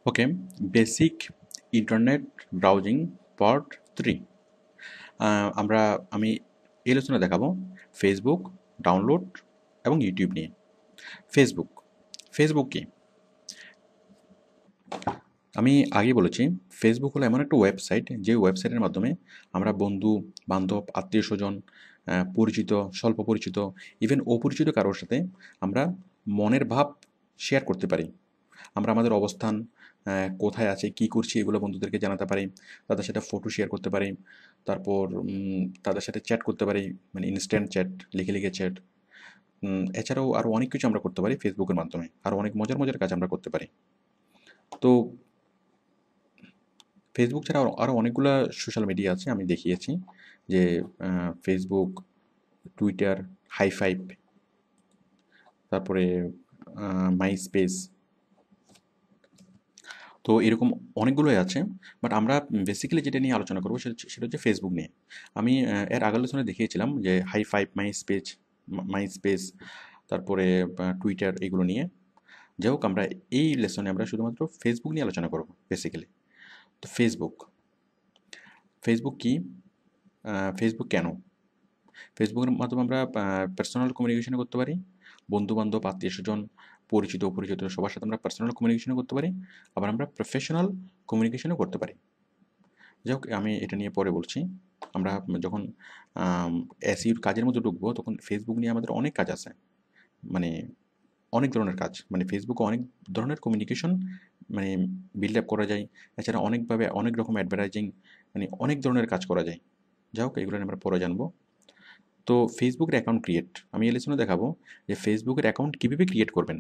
ওকে, basic internet browsing part 3। আমরা আমি এই আলোচনা দেখাবো ফেসবুক ডাউনলোড এবং ইউটিউব নিয়ে। ফেসবুক ফেসবুক কি? আমি আগেই বলেছি, ফেসবুক হলো এমন একটা ওয়েবসাইট, যে ওয়েবসাইটের মাধ্যমে আমরা বন্ধু বান্ধব আত্মীয় স্বজন, পরিচিত স্বল্প পরিচিত, ইভেন অপরিচিত কারোর সাথে আমরা মনের ভাব শেয়ার করতে পারি। আমরা আমাদের অবস্থান, কোথায় আছে, কী করছি, এগুলো বন্ধুদেরকে জানাতে পারি। তাদের সাথে ফটো শেয়ার করতে পারি। তারপর তাদের সাথে চ্যাট করতে পারি, মানে ইনস্ট্যান্ট চ্যাট, লিখে লিখে চ্যাট। এছাড়াও আরও অনেক কিছু আমরা করতে পারি ফেসবুকের মাধ্যমে, আরও অনেক মজার মজার কাজ আমরা করতে পারি। তো ফেসবুক ছাড়া আরও অনেকগুলো সোশ্যাল মিডিয়া আছে, আমি দেখিয়েছি যে ফেসবুক, টুইটার, হাই ফাইভ, তারপরে মাই স্পেস। তো এরকম অনেকগুলোই আছে, বাট আমরা বেসিক্যালি যেটা নিয়ে আলোচনা করবো সেটা হচ্ছে ফেসবুক নিয়ে। আমি এর আগের আলোচনায় দেখিয়েছিলাম যে হাই ফাইভ, মাই স্পেস, তারপরে টুইটার, এগুলো নিয়ে। যাই হোক, আমরা এই লেসনে আমরা শুধুমাত্র ফেসবুক নিয়ে আলোচনা করবো বেসিক্যালি। তো ফেসবুক ফেসবুক কি? ফেসবুক কেন? ফেসবুকের মাধ্যমে আমরা পার্সোনাল কমিউনিকেশন করতে পারি, বন্ধুবান্ধব আত্মীয় স্বজন পরিচিত অপরিচিত সবার সাথে আমরা পার্সোনাল কমিউনিকেশনও করতে পারি, আবার আমরা প্রফেশনাল কমিউনিকেশনও করতে পারি। যাই হোক, আমি এটা নিয়ে পরে বলছি। আমরা যখন এসইউর কাজের মধ্যে ঢুকবো, তখন ফেসবুক নিয়ে আমাদের অনেক কাজ আছে, মানে অনেক ধরনের কাজ, মানে ফেসবুকে অনেক ধরনের কমিউনিকেশন মানে বিল্ড আপ করা যায়। এছাড়া অনেকভাবে অনেক রকম অ্যাডভার্টাইজিং, মানে অনেক ধরনের কাজ করা যায়। যাই হোক, এগুলো নিয়ে আমরা পরে জানবো। তো ফেসবুকের অ্যাকাউন্ট ক্রিয়েট, আমি এই লেসনে দেখাবো যে ফেসবুকের অ্যাকাউন্ট কীভাবে ক্রিয়েট করবেন।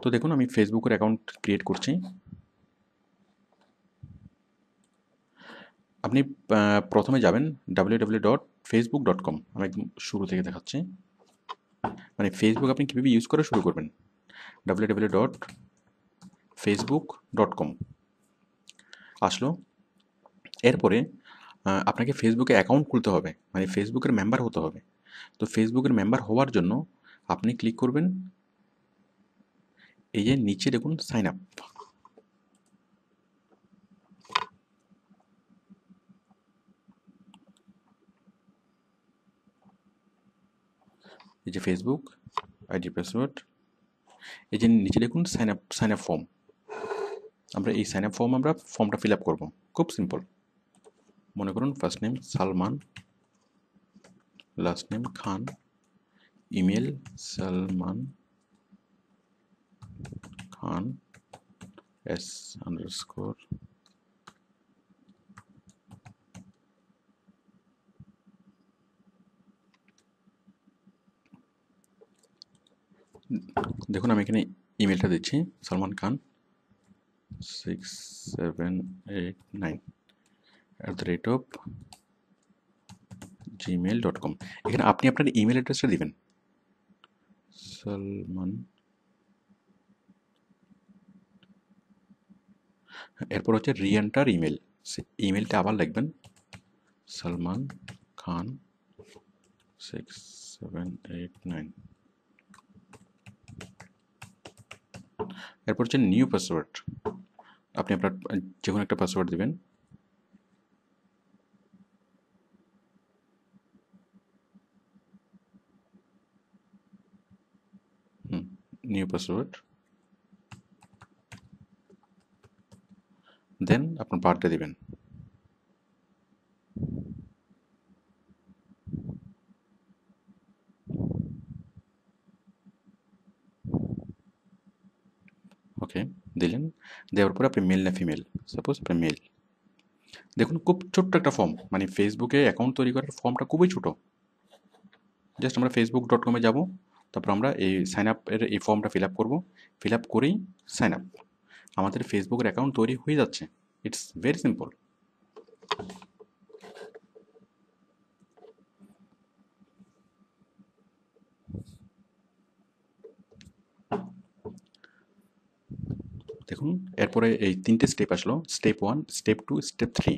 তো দেখুন, আমি ফেসবুকের অ্যাকাউন্ট ক্রিয়েট করছি। আপনি প্রথমে যাবেন www.facebook.com। আমি একদম শুরু থেকে দেখাচ্ছি, মানে ফেসবুক আপনি কীভাবে ইউজ করা শুরু করবেন। www.facebook.com আসলো। এরপরে আপনাকে ফেসবুকে অ্যাকাউন্ট খুলতে হবে, মানে ফেসবুকের মেম্বার হতে হবে। তো ফেসবুকের মেম্বার হওয়ার জন্য আপনি ক্লিক করবেন এই যে নিচে দেখুন সাইন আপ। এই যে ফেসবুক আইডি পাসওয়ার্ড, এই যে নিচে দেখুন সাইন আপ ফর্ম। আমরা এই সাইন আপ ফর্মটা ফিল আপ করবো। খুব সিম্পল। মনে করুন first name Salman, last name Khan, email Salman Khan s_। দেখুন, আমি এখানে ইমেলটা দিচ্ছি সালমান খান 6789@gmail.com। এখানে আপনি আপনার ইমেল অ্যাড্রেসটা দিবেন সালমান। এরপর হচ্ছে রিএন্টার ইমেল, ইমেলটা আবার লিখবেন সালমান খান 6789। এরপর হচ্ছে নিউ পাসওয়ার্ড, আপনি আপনার যে কোনো একটা পাসওয়ার্ড দেবেন। নিউ পাসওয়ার্ড, দেন আপনার বার্থডে দিবেন। ওকে, দিলেন। দেওয়ার পরে আপনি মেল না ফিমেল, সাপোজ আপনি মেল। দেখুন, খুব ছোট্ট একটা ফর্ম, মানে ফেসবুকে অ্যাকাউন্ট তৈরি করার ফর্মটা খুবই ছোটো। জাস্ট আমরা facebook.com-এ যাবো, তারপর আমরা এই সাইন আপের এই ফর্মটা ফিল আপ করবো। ফিল আপ করেই সাইন আপ, আমাদের ফেসবুকের অ্যাকাউন্ট তৈরি হয়ে যাচ্ছে। It's very simple. দেখুন, এরপরে এই তিনটে স্টেপ আসলো, স্টেপ 1, স্টেপ 2, স্টেপ 3।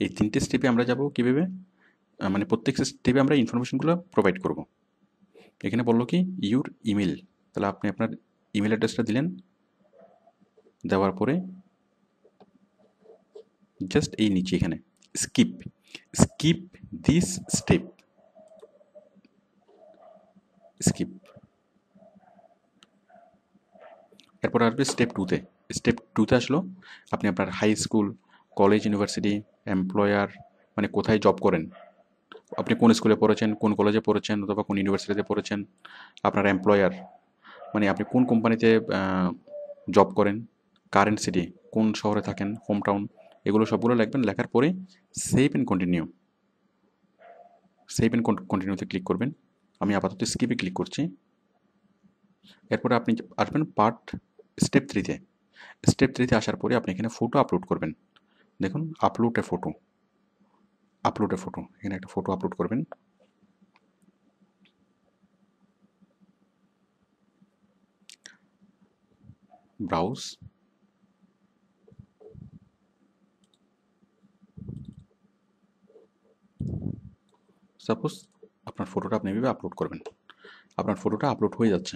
এই তিনটে স্টেপে আমরা যাব কীভাবে, মানে প্রত্যেক স্টেপে আমরা ইনফরমেশনগুলো প্রোভাইড করব। এখানে বললো কি ইউর ইমেল, তাহলে আপনি আপনার ইমেল অ্যাড্রেসটা দিলেন, দেওয়ার পরে জাস্ট এই নিচে এখানে skip skip this step, skip. এরপর আসবে স্টেপ টুতে আসলো আপনি আপনার high school, college, university, employer, মানে কোথায় জব করেন, আপনি কোন স্কুলে পড়েছেন, কোন কলেজে পড়েছেন, অথবা কোন ইউনিভার্সিটিতে পড়েছেন, আপনার এমপ্লয়ার মানে আপনি কোন কোম্পানিতে জব করেন, কারেন্ট সিটি, কোন শহরে থাকেন, হোম টাউন, এগুলো সবগুলো লিখবেন। লেখার পরে save and continue, save and কন্টিনিউতে ক্লিক করবেন। আমি আপাতত স্কিপে ক্লিক করছি। এরপরে আপনি আসবেন স্টেপ 3-তে। স্টেপ 3-তে আসার পরে আপনি এখানে ফটো আপলোড করবেন। দেখুন আপলোড এ ফটো, এখানে একটা ফটো আপলোড করবেন। ব্রাউজ, সাপোজ আপনার ফটোটা আপনি এভাবে আপলোড করবেন। আপনার ফটোটা আপলোড হয়ে যাচ্ছে।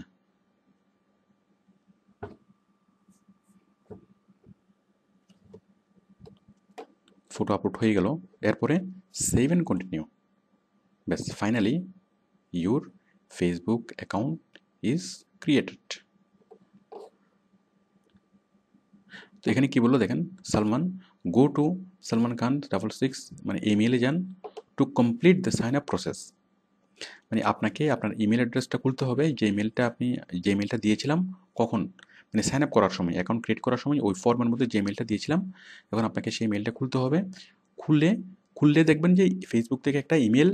ফটো আপলোড হয়ে গেল। এরপরে সেভ অ্যান্ড কন্টিনিউ। ব্যাস, finally your Facebook account is created. তো এখানে কি বললো দেখেন, সালমান, গো টু সালমান খান 666, মানে ইমেইলে যান, to complete the sign up process. মানে আপনাকে আপনার ইমেল অ্যাড্রেসটা খুলতে হবে, যে ইমেলটা দিয়েছিলাম কখন, মানে সাইন আপ করার সময়, অ্যাকাউন্ট ক্রিয়েট করার সময় ওই ফর্মের মধ্যে যে মেলটা দিয়েছিলাম, এখন আপনাকে সেই মেলটা খুলতে হবে। খুললে খুললে দেখবেন যে ফেসবুক থেকে একটা ইমেল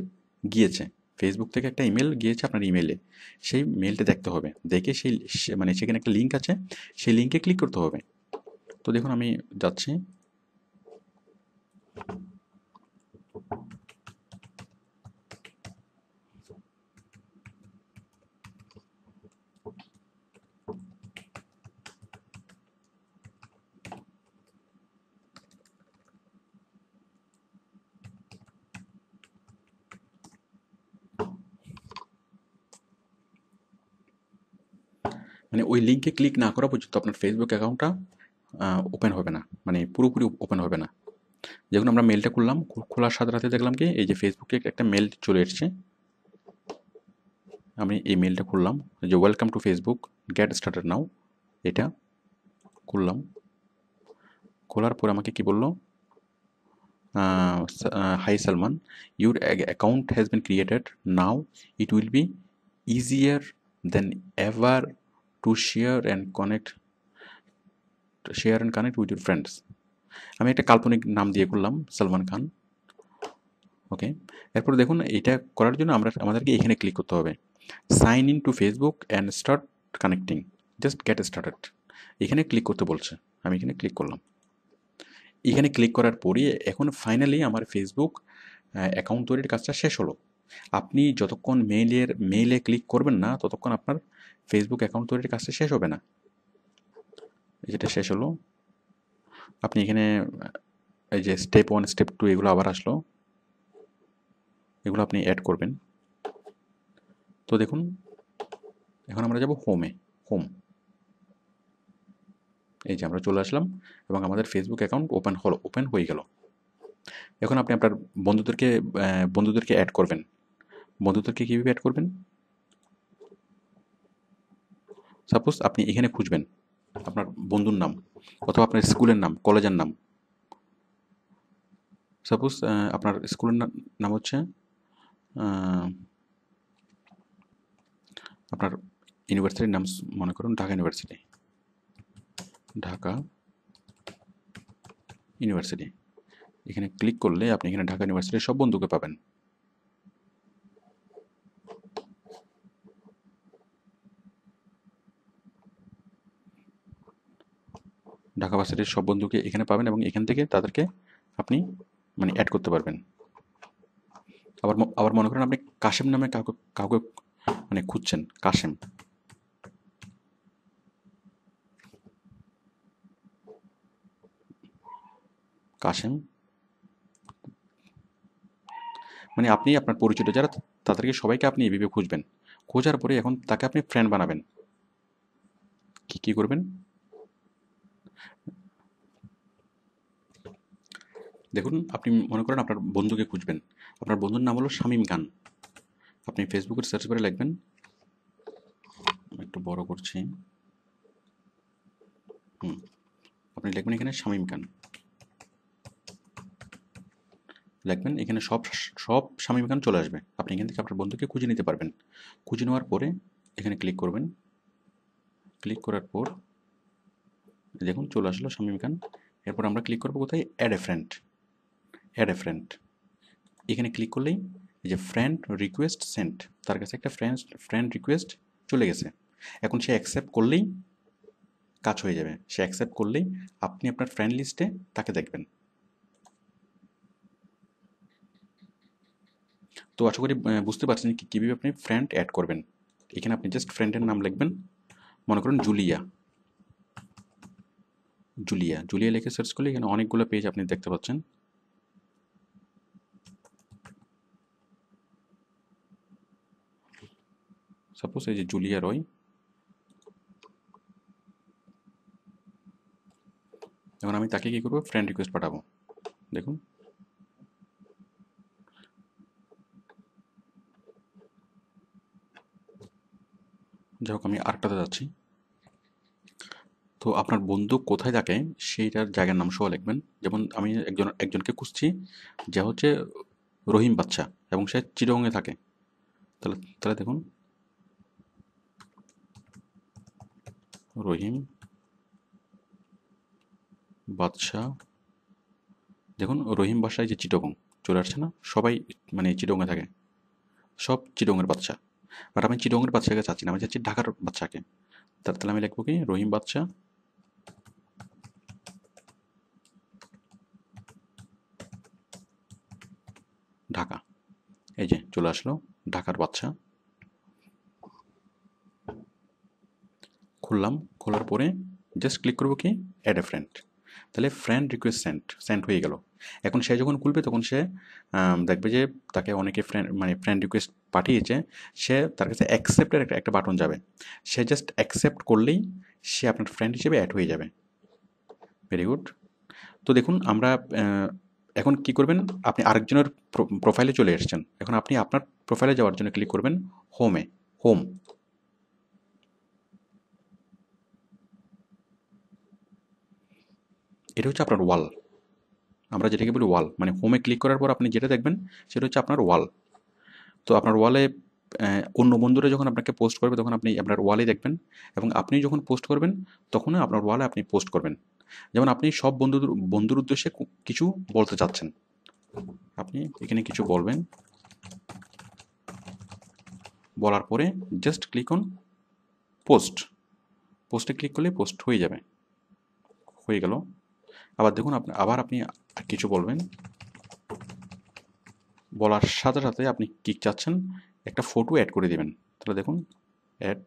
গিয়েছে, আপনার ইমেলে। সেই মেলটা দেখতে হবে, দেখে মানে সেখানে একটা লিঙ্ক আছে, সেই লিঙ্কে ক্লিক করতে হবে। তো দেখুন আমি যাচ্ছি। মানে ওই লিঙ্কে ক্লিক না করা পর্যন্ত আপনার ফেসবুক অ্যাকাউন্টটা ওপেন হবে না, মানে পুরোপুরি ওপেন হবে না। যখন আমরা মেলটা খুললাম, খোলার সাথে সাথে দেখলাম কি এই যে ফেসবুকে একটা মেল চলে এসছে। আমি এই মেলটা খুললাম, যে welcome to Facebook, get started now, এটা খুললাম। খোলার পর আমাকে কি বললো, hi Salman, your account has been created, now it will be easier than ever to share and connect with your friends. আমি একটা কাল্পনিক নাম দিয়ে করলাম, সালমান খান। ওকে। এরপর দেখুন এইটা করার জন্য আমাদেরকে এখানে ক্লিক করতে হবে, sign in to Facebook and start connecting, just get started, এখানে ক্লিক করতে বলছে। আমি এখানে ক্লিক করলাম। এখানে ক্লিক করার পরে এখন ফাইনালি আমার ফেসবুক অ্যাকাউন্ট তৈরির কাজটা শেষ হলো। আপনি যতক্ষণ মেইলে ক্লিক করবেন না, ততক্ষণ আপনার ফেসবুক অ্যাকাউন্ট তৈরির কাজটা শেষ হবে না। যেটা শেষ হলো, আপনি এখানে এই যে স্টেপ 1, স্টেপ 2 এগুলো আবার আসলো, এগুলো আপনি অ্যাড করবেন। তো দেখুন এখন আমরা যাব হোম। এই যে আমরা চলে আসলাম এবং আমাদের ফেসবুক অ্যাকাউন্ট ওপেন হয়ে গেল। এখন আপনি আপনার বন্ধুদেরকে অ্যাড করবেন। বন্ধুদেরকে কীভাবে অ্যাড করবেন, সাপোজ আপনি এখানে খুঁজবেন আপনার বন্ধুর নাম, অথবা আপনার স্কুলের নাম, কলেজের নাম। সাপোজ আপনার স্কুলের নাম হচ্ছে আপনার ইউনিভার্সিটির নাম মনে করুন ঢাকা ইউনিভার্সিটি। এখানে ক্লিক করলে আপনি এখানে ঢাকা ইউনিভার্সিটির সব বন্ধুকে পাবেন। ঢাকা ভার্সিটির সব বন্ধুকে এখানে পাবেন এবং এখান থেকে তাদেরকে আপনি মানে অ্যাড করতে পারবেন। আবার মনে করেন আপনি কাশেম নামে কাউকে মানে খুঁজছেন, কাশেম, মানে আপনি আপনার পরিচিত যারা তাদেরকে সবাইকে আপনি এভাবে খুঁজবেন। খোঁজার পরে এখন তাকে আপনি ফ্রেন্ড বানাবেন। কি করবেন দেখুন, আপনি মনে করেন আপনার বন্ধুকে খুঁজবেন। আপনার বন্ধুর নাম হলো শামীম খান। আপনি ফেসবুকের সার্চ করে লিখবেন, আমি একটু বড় করছি। আপনি লিখবেন এখানে শামীম খান, লিখবেন এখানে সব সব শামীম খান চলে আসবে। আপনি এখান থেকে আপনার বন্ধুকে খুঁজে নিতে পারবেন। খুঁজে নেওয়ার পরে এখানে ক্লিক করবেন। ক্লিক করার পর দেখুন চলে আসলো শামীম খান। এরপর আমরা ক্লিক করবো কোথায়, add a friend. Add a friend এখানে ক্লিক করলেই এই যে ফ্রেন্ড রিকোয়েস্ট সেন্ট, তার কাছে একটা ফ্রেন্ড রিকোয়েস্ট চলে গেছে। এখন সে অ্যাকসেপ্ট করলেই কাজ হয়ে যাবে। সে অ্যাকসেপ্ট করলেই আপনি আপনার ফ্রেন্ড লিস্টে তাকে দেখবেন। তো আশা করি বুঝতে পারছেন কি কীভাবে আপনি ফ্রেন্ড অ্যাড করবেন। এখানে আপনি জাস্ট ফ্রেন্ডের নাম লিখবেন, মনে করুন জুলিয়া। জুলিয়া জুলিয়া লিখে সার্চ করলে এখানে অনেকগুলো পেজ আপনি দেখতে পাচ্ছেন। সাপোজ এই যে জুলিয়া রয়। এখন আমি তাকে কী করবো, ফ্রেন্ড রিকোয়েস্ট পাঠাবো। দেখুন যাই হোক, আমি আরেকটাতে যাচ্ছি। তো আপনার বন্ধু কোথায় থাকে সেইটার জায়গার নাম সহ লিখবেন। যেমন আমি একজনকে খুঁজছি, যে হচ্ছে রহিম বাচ্চা, এবং সে চিটাগংয়ে থাকে। তাহলে তাহলে দেখুন রহিম বাদশা। দেখুন রহিম বাদশায় যে চিটাগং চলে আসছে না, সবাই মানে চিটাগংয়ে থাকে, সব চিটাগংয়ের বাচ্চা। বাট আমি চিটাগংয়ের বাচ্চাকে চাচ্ছি না, আমি চাচ্ছি ঢাকার বাচ্চাকে। তাহলে আমি লিখবো কি, রহিম বাদশা ঢাকা। এই যে চলে আসলো ঢাকার বাচ্চা। খুললাম, খোলার পরে জাস্ট ক্লিক করবো কি, অ্যাড এ ফ্রেন্ড। তাহলে ফ্রেন্ড রিকোয়েস্ট সেন্ড হয়ে গেল। এখন সে যখন খুলবে তখন সে দেখবে যে তাকে অনেকে ফ্রেন্ড রিকোয়েস্ট পাঠিয়েছে। সে তার কাছে অ্যাকসেপ্টের একটা বাটন যাবে। সে জাস্ট অ্যাকসেপ্ট করলেই সে আপনার ফ্রেন্ড হিসেবে অ্যাড হয়ে যাবে। Very good. তো দেখুন আমরা এখন কি করবেন, আপনি আরেকজনের প্রোফাইলে চলে এসেছেন। এখন আপনি আপনার প্রোফাইলে যাওয়ার জন্য ক্লিক করবেন হোমে। হোম, এটা হচ্ছে আপনার ওয়াল। আমরা যেটাকে বলি ওয়াল, মানে হোমে ক্লিক করার পর আপনি যেটা দেখবেন সেটা হচ্ছে আপনার ওয়াল। তো আপনার ওয়ালে অন্য বন্ধুরা যখন আপনাকে পোস্ট করবে তখন আপনি আপনার ওয়ালে দেখবেন, এবং আপনি যখন পোস্ট করবেন তখনও আপনার ওয়ালে আপনি পোস্ট করবেন। যেমন আপনি সব বন্ধুর উদ্দেশ্যে কিছু বলতে চাচ্ছেন, আপনি এখানে কিছু বলবেন। বলার পরে জাস্ট ক্লিক অন পোস্ট। পোস্টে ক্লিক করলে পোস্ট হয়ে যাবে। হয়ে গেল। আবার দেখুন আবার আপনি কিছু বলবেন। বলার সাথে সাথে আপনি কি চাচ্ছেন, একটা ফটো অ্যাড করে দিবেন। তাহলে দেখুন অ্যাড,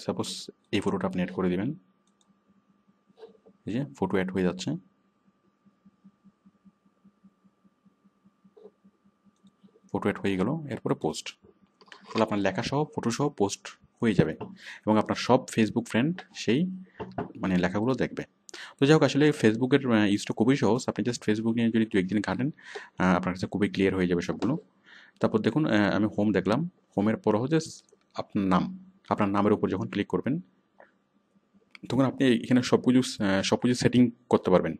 সাপোজ এই ফটোটা আপনি অ্যাড করে দিবেন। এই যে ফটো অ্যাড হয়ে যাচ্ছে। ফটো অ্যাড হয়ে গেল, এরপরে পোস্ট। তাহলে আপনার লেখা সহ ফটো সহ পোস্ট হয়ে যাবে, এবং আপনার সব ফেসবুক ফ্রেন্ড সেই মানে লেখাগুলো দেখবে। তো যাই হোক, আসলে ফেসবুকের ইউজটা খুবই সহজ। আপনি জাস্ট ফেসবুক নিয়ে যদি দু একদিন ঘাটেন, আপনার কাছে খুবই ক্লিয়ার হয়ে যাবে সবগুলো। তারপর দেখুন আমি হোম দেখলাম। হোমের পর হচ্ছে আপনার নাম। আপনার নামের উপর যখন ক্লিক করবেন তখন আপনি এখানে সব কিছু সেটিং করতে পারবেন।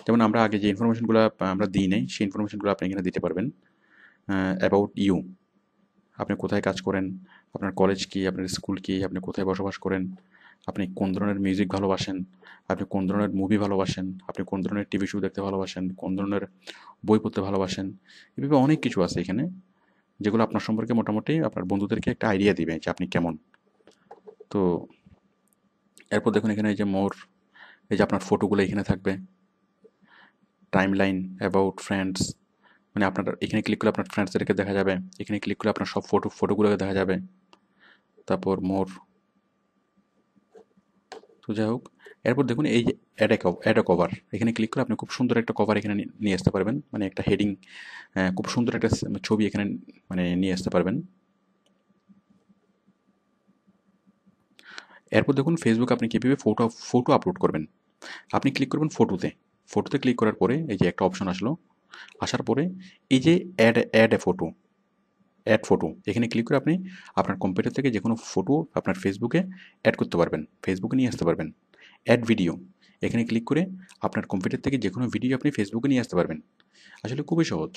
যেমন আমরা আগে যে ইনফরমেশনগুলো আমরা দিই নাই, সেই ইনফরমেশনগুলো আপনি এখানে দিতে পারবেন। অ্যাবাউট ইউ, আপনি কোথায় কাজ করেন, আপনার কলেজ কী, আপনার স্কুল কী, আপনি কোথায় বসবাস করেন, আপনি কোন ধরনের মিউজিক ভালোবাসেন, আপনি কোন ধরনের মুভি ভালোবাসেন, আপনি কোন ধরনের টিভি শো দেখতে ভালোবাসেন, কোন ধরনের বই পড়তে ভালোবাসেন। এভাবে অনেক কিছু আছে এখানে, যেগুলো আপনার সম্পর্কে মোটামুটি আপনার বন্ধুদেরকে একটা আইডিয়া দিবে যে আপনি কেমন। তো এরপর দেখুন এখানে এই যে মোর, এই যে আপনার ফটোগুলো এখানে থাকবে। টাইম লাইন, অ্যাবাউট ফ্রেন্ডস, মানে আপনার এখানে ক্লিক করলে আপনার ফ্রেন্ডসদেরকে দেখা যাবে। এখানে ক্লিক করলে আপনার সব ফটোগুলোকে দেখা যাবে। তারপর মোর। তো যাই হোক, এরপর দেখুন এই যে অ্যাড এ কভার, এখানে ক্লিক করে আপনি খুব সুন্দর একটা কভার এখানে নিয়ে আসতে পারবেন, মানে একটা হেডিং, খুব সুন্দর একটা ছবি এখানে মানে নিয়ে আসতে পারবেন। এরপর দেখুন ফেসবুক আপনি কীভাবে ফটো আপলোড করবেন। আপনি ক্লিক করবেন ফটোতে, ফটোতে ক্লিক করার পরে এই যে একটা অপশন আসলো, আসার পরে এই যে অ্যাড ফটো এখানে ক্লিক করে আপনি আপনার কম্পিউটার থেকে যে কোনো ফটো আপনার ফেসবুকে অ্যাড করতে পারবেন, ফেসবুকে নিয়ে আসতে পারবেন। অ্যাড ভিডিও এখানে ক্লিক করে আপনার কম্পিউটার থেকে যে কোনো ভিডিও আপনি ফেসবুকে নিয়ে আসতে পারবেন। আসলে খুবই সহজ।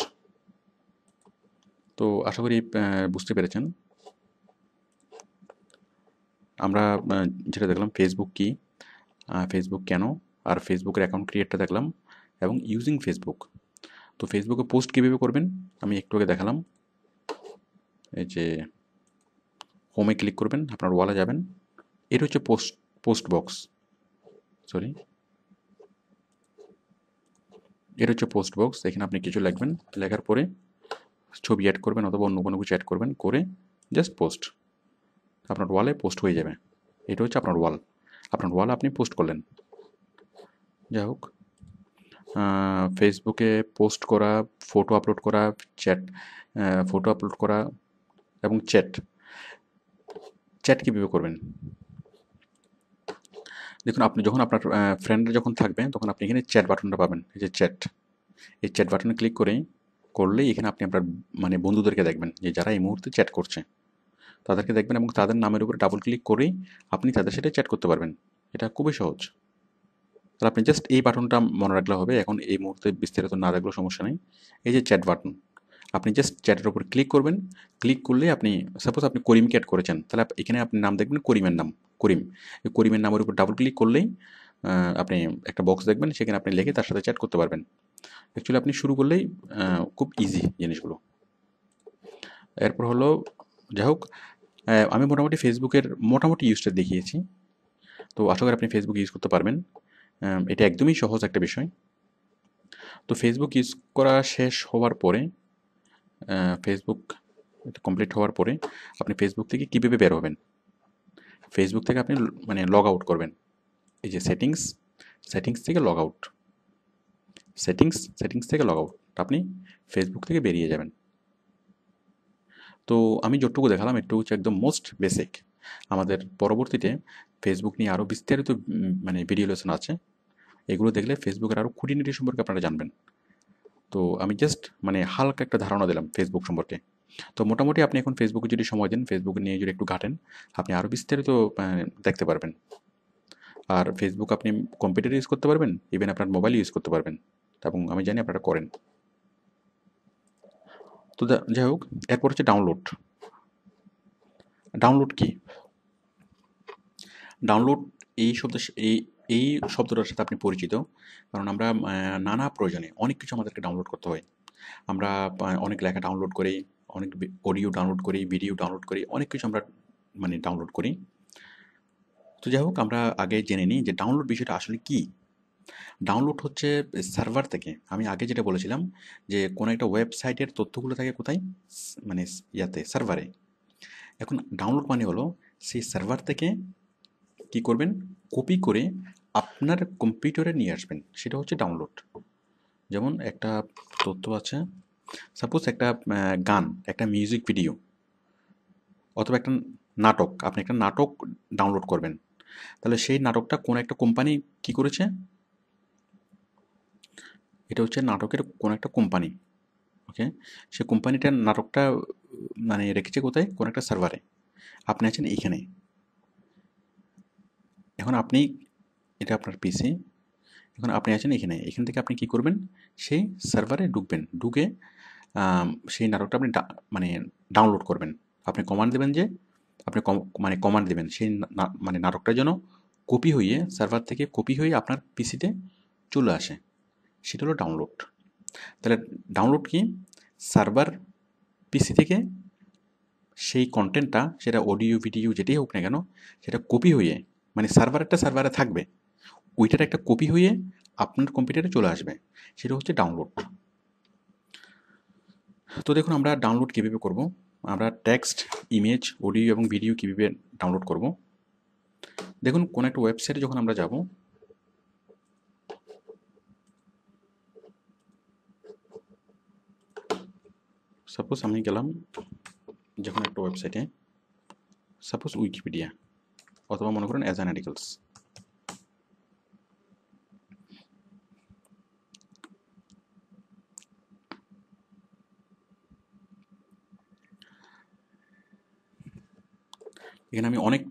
তো আশা করি বুঝতে পেরেছেন। আমরা যেটা দেখলাম ফেসবুক কি, ফেসবুক কেন, আর ফেসবুকের অ্যাকাউন্ট ক্রিয়েটটা দেখলাম, এবং ইউজিং ফেসবুক। তো ফেসবুকে পোস্ট কীভাবে করবেন আমি একটু আগে দেখালাম। এই যে হোমে ক্লিক করবেন, আপনার ওয়ালে যাবেন, এটা হচ্ছে পোস্ট বক্স, সরি, এটা হচ্ছে পোস্ট বক্স। এখানে আপনি কিছু লিখবেন, লেখার পরে ছবি অ্যাড করবেন অথবা অন্য কোনো কিছু অ্যাড করবেন, করে জাস্ট পোস্ট, আপনার ওয়ালে পোস্ট হয়ে যাবে। এটা হচ্ছে আপনার ওয়াল, আপনার ওয়ালে আপনি পোস্ট করলেন। যাই হোক, ফেসবুকে পোস্ট করা, ফটো আপলোড করা, চ্যাট, ফটো আপলোড করা এবং চ্যাট, চ্যাট কীভাবে করবেন দেখুন, আপনি যখন আপনার ফ্রেন্ডরা যখন থাকবে তখন আপনি এখানে চ্যাট বাটনটা পাবেন, এই যে চ্যাট, এই চ্যাট বাটনে ক্লিক করলেই এখানে আপনি আপনার মানে বন্ধুদেরকে দেখবেন যে যারা এই মুহূর্তে চ্যাট করছে, তাদেরকে দেখবেন এবং তাদের নামের উপরে ডাবল ক্লিক করেই আপনি তাদের সাথে চ্যাট করতে পারবেন। এটা খুবই সহজ। তাহলে আপনি জাস্ট এই বাটনটা মনে রাখলে হবে, এখন এই মুহূর্তে বিস্তারিত না দেখলেও সমস্যা নেই। এই যে চ্যাট বাটন, আপনি জাস্ট চ্যাটের উপর ক্লিক করবেন, ক্লিক করলে আপনি সাপোজ আপনি করিমকে অ্যাড করেছেন, তাহলে এখানে আপনি নাম দেখবেন করিমের নাম, করিম, এই করিমের নামের উপর ডাবল ক্লিক করলেই আপনি একটা বক্স দেখবেন, সেখানে আপনি লিখে তার সাথে চ্যাট করতে পারবেন। অ্যাকচুয়ালি আপনি শুরু করলেই খুব ইজি জিনিসগুলো। এরপর হলো, যাই হোক, আমি মোটামুটি ফেসবুকের মোটামুটি ইউজটা দেখিয়েছি। তো আশা করি আপনি ফেসবুক ইউজ করতে পারবেন। এটা একদমই সহজ একটা বিষয়। তো ফেসবুক ইউজ করা শেষ হওয়ার পরে, ফেসবুক কমপ্লিট হওয়ার পরে আপনি ফেসবুক থেকে কীভাবে বের হবেন, ফেসবুক থেকে আপনি মানে লগ আউট করবেন। এই যে সেটিংস থেকে লগ আউট, সেটিংস থেকে লগ আউট, আপনি ফেসবুক থেকে বেরিয়ে যাবেন। তো আমি যতটুকু দেখালাম একটু হচ্ছে একদম মোস্ট বেসিক। আমাদের পরবর্তীতে ফেসবুক নিয়ে আরও বিস্তারিত মানে ভিডিও লেসন আছে, এগুলো দেখলে ফেসবুকের আরও খুঁটিনাটি সম্পর্কে আপনারা জানবেন। তো আমি জাস্ট মানে হালকা একটা ধারণা দিলাম ফেসবুক সম্পর্কে। তো মোটামুটি আপনি এখন ফেসবুকে যদি সময় দেন, ফেসবুক নিয়ে যদি একটু ঘাটেন, আপনি আরও বিস্তারিত দেখতে পারবেন। আর ফেসবুক আপনি কম্পিউটার ইউজ করতে পারবেন, ইভেন আপনার মোবাইল ইউজ করতে পারবেন, এবং আমি জানি আপনারা করেন। তো যাই হোক, এরপর হচ্ছে ডাউনলোড। ডাউনলোড কি? ডাউনলোড এই শব্দ, এই এই শব্দটার সাথে আপনি পরিচিত, কারণ আমরা নানা প্রয়োজনে অনেক কিছু আমাদেরকে ডাউনলোড করতে হয়। আমরা অনেক লেখা ডাউনলোড করি, অনেক অডিও ডাউনলোড করি, ভিডিও ডাউনলোড করি, অনেক কিছু আমরা মানে ডাউনলোড করি। তো যাই হোক, আমরা আগে জেনে নিই যে ডাউনলোড বিষয়টা আসলে কি। ডাউনলোড হচ্ছে সার্ভার থেকে, আমি আগে যেটা বলেছিলাম যে কোনো একটা ওয়েবসাইটের তথ্যগুলো থাকে কোথায়, মানে ইয়াতে, সার্ভারে। এখন ডাউনলোড মানে হলো সেই সার্ভার থেকে কি করবেন, কপি করে আপনার কম্পিউটারে নিয়ে আসবেন, সেটা হচ্ছে ডাউনলোড। যেমন একটা তথ্য আছে, সাপোজ একটা গান, একটা মিউজিক ভিডিও, অথবা একটা নাটক, আপনি একটা নাটক ডাউনলোড করবেন, তাহলে সেই নাটকটা কোন একটা কোম্পানি কি করেছে, এটা হচ্ছে নাটকের কোন একটা কোম্পানি, ওকে, সে কোম্পানিটার নাটকটা মানে রেখেছে কোথায়, কোন একটা সার্ভারে, আপনি আছেন এইখানে। এখন আপনি, এটা আপনার পিসি, এখন আপনি আছেন এখানে, এখান থেকে আপনি কি করবেন, সেই সার্ভারে ঢুকবেন, ঢুকে সেই নাটকটা আপনি মানে ডাউনলোড করবেন। আপনি কমান্ড দেবেন যে, আপনি মানে কমান্ড দেবেন সেই মানে নাটকটা যেন কপি হয়ে, সার্ভার থেকে কপি হয়ে আপনার পিসিতে চলে আসে, সেটা হলো ডাউনলোড। তাহলে ডাউনলোড কি, সার্ভার পিসি থেকে সেই কন্টেন্টটা, সেটা অডিও ভিডিও যেটাই হোক না কেন, সেটা কপি হয়ে, মানে সার্ভারটা সার্ভারে থাকবে, ওইটার একটা কপি হয়ে আপনার কম্পিউটারে চলে আসবে, সেটা হচ্ছে ডাউনলোড। তো দেখুন আমরা ডাউনলোড কীভাবে করব, আমরা টেক্সট, ইমেজ, অডিও এবং ভিডিও কীভাবে ডাউনলোড করব। দেখুন কোন একটা ওয়েবসাইটে যখন আমরা যাব, সাপোজ আমি গেলাম যে কোনো একটা ওয়েবসাইটে, সাপোজ উইকিপিডিয়া অথবা মনে করেন অ্যাজ অ্যান আর্টিকেলস। এখানে আমি অনেক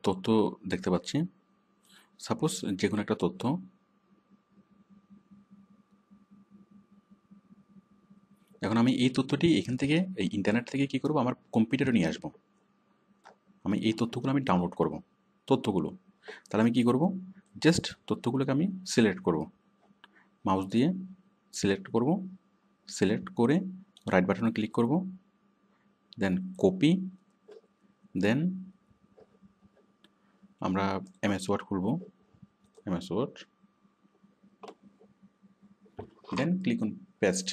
তথ্য দেখতে পাচ্ছি। সাপোজ যে কোনো একটা তথ্য, এখন আমি এই তথ্যটি এখান থেকে এই ইন্টারনেট থেকে কি করব, আমার কম্পিউটারে নিয়ে আসবো। আমি এই তথ্যগুলো আমি ডাউনলোড করব, তথ্যগুলো। তাহলে আমি কি করব, জাস্ট তথ্যগুলোকে আমি সিলেক্ট করব, মাউস দিয়ে সিলেক্ট করব, সিলেক্ট করে রাইট বাটনে ক্লিক করব, দেন কপি, দেন আমরা এমএস ওয়ার্ড খুলব, MS Word, then click on paste,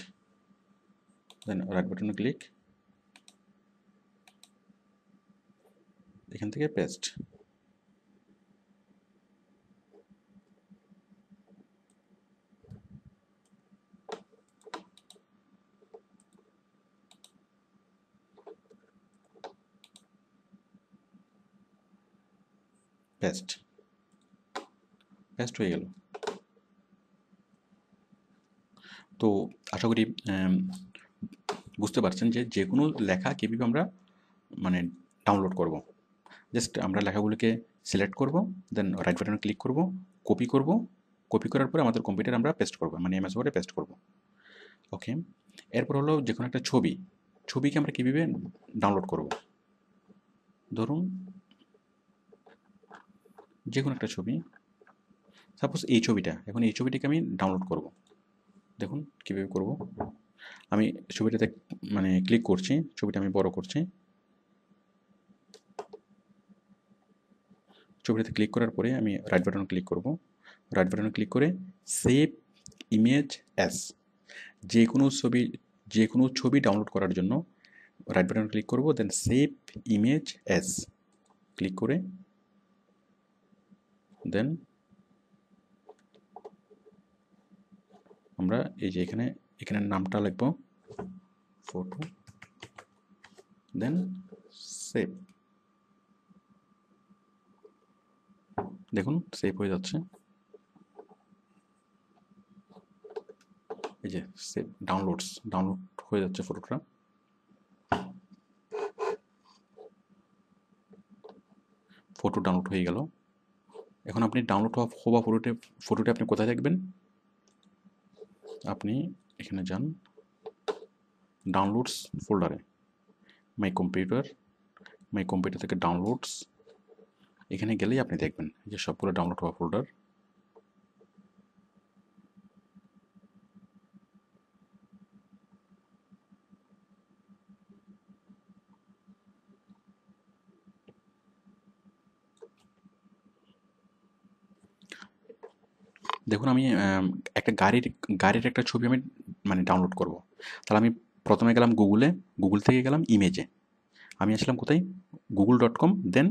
then right বাটনে ক্লিক, এখান থেকে পেস্ট, পেস্ট, পেস্ট হয়ে গেল। তো আশা করি বুঝতে পারছেন যে যে কোনো লেখা কীভাবে আমরা মানে ডাউনলোড করব। জাস্ট আমরা লেখাগুলোকে সিলেক্ট করব, দেন রাইট বাটনে ক্লিক করব, কপি করব, কপি করার পরে আমাদের কম্পিউটারে আমরা পেস্ট করব, মানে এমএস ওয়ার্ডে পেস্ট করব। ওকে, এরপর হলো যে কোনো একটা ছবিকে আমরা কীভাবে ডাউনলোড করব। ধরুন যে কোনো একটা ছবি, সাপোজ এই ছবিটা, এখন এই ছবিটাকে আমি ডাউনলোড করব। দেখুন কীভাবে করব। আমি ছবিটাতে মানে ক্লিক করছি, ছবিটা আমি বড় করছি, ছবিটাতে ক্লিক করার পরে আমি রাইট বাটনে ক্লিক করব, রাইট বাটনে ক্লিক করে সেভ ইমেজ অ্যাজ, যে কোনো ছবি ডাউনলোড করার জন্য রাইট বাটনে ক্লিক করব, দেন সেভ ইমেজ অ্যাজ ক্লিক করে, দেন আমরা এই যে এখানে নামটা লিখব ফটো, দেন সেভ। দেখুন সেভ হয়ে যাচ্ছে, এই যে সেভ ডাউনলোড হয়ে যাচ্ছে ফটোটা। ফটো ডাউনলোড হয়ে গেল। এখন আপনি ডাউনলোড হওয়া ফটোটা আপনি কোথায় দেখবেন, আপনি এখানে যান ডাউনলোডস ফোল্ডারে, মাই কম্পিউটার থেকে ডাউনলোডস, এখানে গেলেই আপনি দেখবেন যে সবগুলো ডাউনলোড হওয়া ফোল্ডার। দেখুন আমি একটা গাড়ির একটা ছবি আমি মানে ডাউনলোড করব। তাহলে আমি প্রথমে গেলাম গুগল থেকে গেলাম ইমেজে, আমি আসলাম কোথায়, google.com, দেন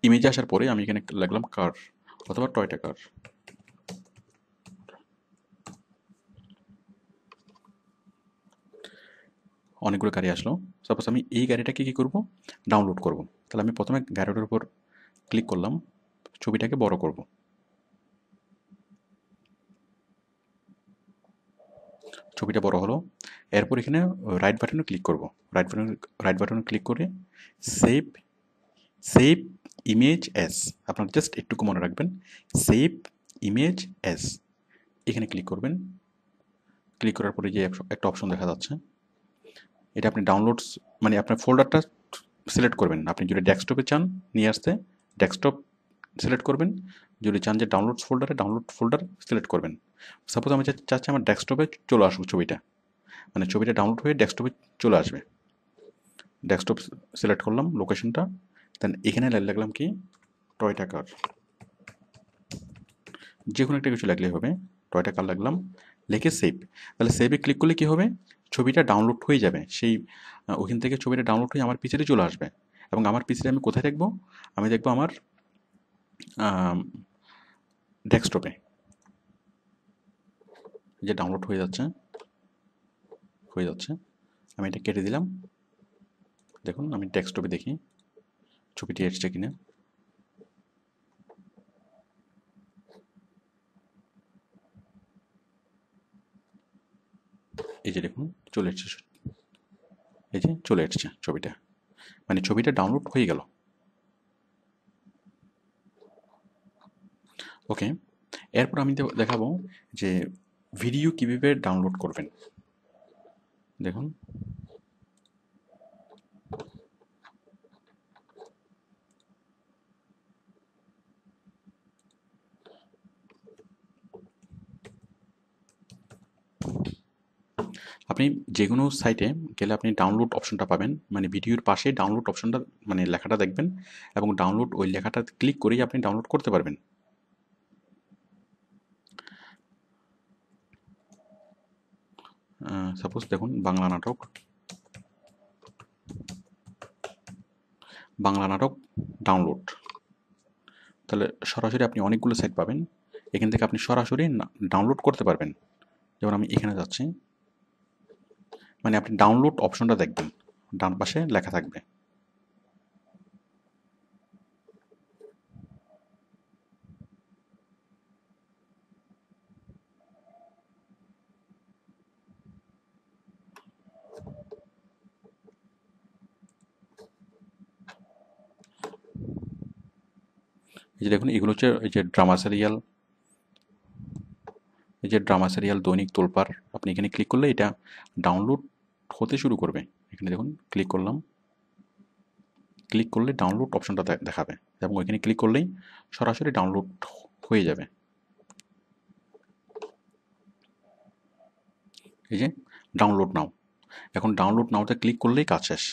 ইমেজে আসার পরে আমি এখানে লাগলাম কার অথবা টয়টা কার। অনেকগুলো গাড়ি আসলো, সাপোজ আমি এই গাড়িটাকে কী করব, ডাউনলোড করব। তাহলে আমি প্রথমে গাড়িটার উপর ক্লিক করলাম, ছবিটাকে বড় করব, ছবিটা বড় হলো। এরপর এখানে রাইট বাটনে ক্লিক করব, রাইট বাটনে ক্লিক করে সেভ সেভ ইমেজ অ্যাজ, আপনার জাস্ট একটুকু মনে রাখবেন, সেভ ইমেজ অ্যাজ, এখানে ক্লিক করবেন। ক্লিক করার পরে যে একটা অপশন দেখা যাচ্ছে, এটা আপনি ডাউনলোডস মানে আপনার ফোল্ডারটা সিলেক্ট করবেন। আপনি যদি ডেস্কটপে চান নিয়ে আসতে, ডেস্কটপ সিলেক্ট করবেন, যদি চান যে ডাউনলোড ফোল্ডার সিলেক্ট করবেন। সাপোজ আমি চাচ্ছি আমার ডেস্কটপে চলে আসুক ছবিটা, মানে ছবিটা ডাউনলোড হয়ে ডেস্কটপে চলে আসবে। ডেস্কটপ সিলেক্ট করলাম লোকেশনটা, দেন এখানে লাগলাম কি টয়টা কার, যে কোনো একটা কিছু লাগলেই হবে, টয়টা কার লাগলাম, লিখে সেভ। তাহলে সেভে ক্লিক করলে কী হবে, ছবিটা ডাউনলোড হয়ে যাবে, সেই ওখান থেকে ছবিটা ডাউনলোড হয়ে আমার পিসিতে চলে আসবে। এবং আমার পিসিতে আমি কোথায় দেখব, আমি দেখব আমার ডেস্কটপে, যে ডাউনলোড হয়ে যাচ্ছে। হয়ে যাচ্ছে। আমি এটা কেটে দিলাম। দেখুন আমি ডেস্কটপে দেখি ছবিটি এসছে কিনা। এই যে দেখুন চলে এসছে, এই যে চলে এসছে ছবিটা, মানে ছবিটা ডাউনলোড হয়ে গেল। ওকে, এরপর আমি দেখাবো যে ভিডিও কীভাবে ডাউনলোড করবেন। দেখুন আপনি যে কোনো সাইটে গেলে আপনি ডাউনলোড অপশনটা পাবেন, মানে ভিডিওর পাশে ডাউনলোড অপশনটা মানে লেখাটা দেখবেন এবং ডাউনলোড ওই লেখাটা ক্লিক করেই আপনি ডাউনলোড করতে পারবেন। সাপোজ দেখুন বাংলা নাটক ডাউনলোড, তাহলে সরাসরি আপনি অনেকগুলো সাইট পাবেন, এখান থেকে আপনি সরাসরি ডাউনলোড করতে পারবেন। যেমন আমি এখানে যাচ্ছি, মানে আপনি ডাউনলোড অপশনটা দেখবেন, ডান পাশে লেখা থাকবে। এই যে দেখুন এগুলো হচ্ছে এই যে ড্রামা সিরিয়াল দৈনিক তোলপাড়। আপনি এখানে ক্লিক করলে এটা ডাউনলোড হতে শুরু করবে। এখানে দেখুন ক্লিক করলাম, ক্লিক করলে ডাউনলোড অপশনটা দেখাবে এবং ওইখানে ক্লিক করলেই সরাসরি ডাউনলোড হয়ে যাবে। এই যে ডাউনলোড নাও, এখন ডাউনলোড নাওতে ক্লিক করলেই কাজ শেষ।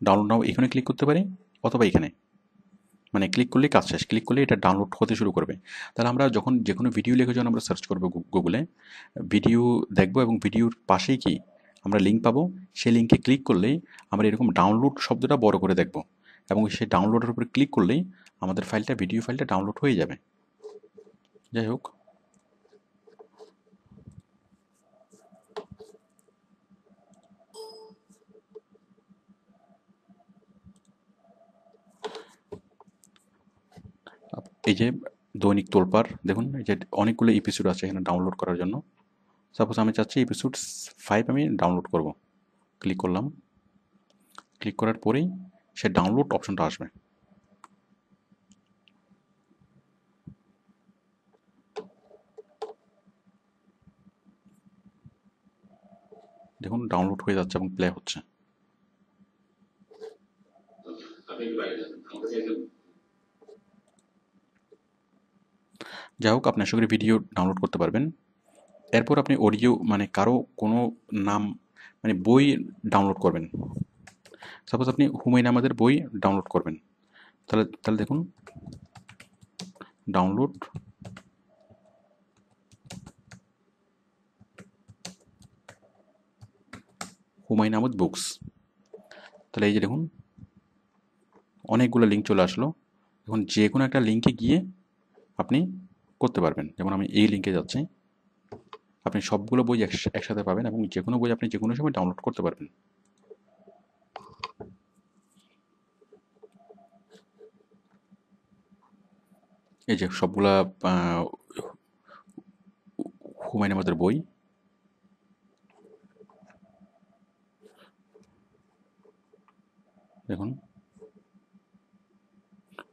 ডাউনলোড নাও এখানে ক্লিক করতে পারি অথবা এখানে, মানে ক্লিক করলেই কাজ শেষ, ক্লিক করলে এটা ডাউনলোড হতে শুরু করবে। তাহলে আমরা যখন যে কোনো ভিডিও লিখে যখন আমরা সার্চ করবো গুগলে, ভিডিও দেখবো এবং ভিডিওর পাশেই কি আমরা লিঙ্ক পাবো, সেই লিঙ্কে ক্লিক করলেই আমরা এরকম ডাউনলোড শব্দটা বড় করে দেখবো এবং সেই ডাউনলোডের উপরে ক্লিক করলেই আমাদের ফাইলটা, ভিডিও ফাইলটা ডাউনলোড হয়ে যাবে। যাই হোক, এই যে দৈনিক তোলপাড় দেখুন, এই যে অনেকগুলো এপিসোড আছে এখানে ডাউনলোড করার জন্য। সাপোজ আমি চাচ্ছি এপিসোড 5 আমি ডাউনলোড করব, ক্লিক করলাম, ক্লিক করার পরেই সে ডাউনলোড অপশনটা আসবে। দেখুন ডাউনলোড হয়ে যাচ্ছে এবং প্লে হচ্ছে। যাই হোক, আপনি আশা করি ভিডিও ডাউনলোড করতে পারবেন। এরপর আপনি অডিও, মানে কারো কোনো নাম, মানে বই ডাউনলোড করবেন। সাপোজ আপনি হুমায়ুন আহমেদের বই ডাউনলোড করবেন, তাহলে তাহলে দেখুন ডাউনলোড, হুমায়ুন আহমেদ বুকস। তাহলে এই যে দেখুন অনেকগুলো লিঙ্ক চলে আসলো। এখন যে কোনো একটা লিঙ্কে গিয়ে আপনি করতে পারবেন। যেমন আমি এই লিঙ্কে যাচ্ছি, আপনি সবগুলো বই একসাথে পাবেন এবং যে কোনো বই আপনি যে কোনো সময় ডাউনলোড করতে পারবেন। এই যে সবগুলা হুমায়ুন আহমেদের বই। দেখুন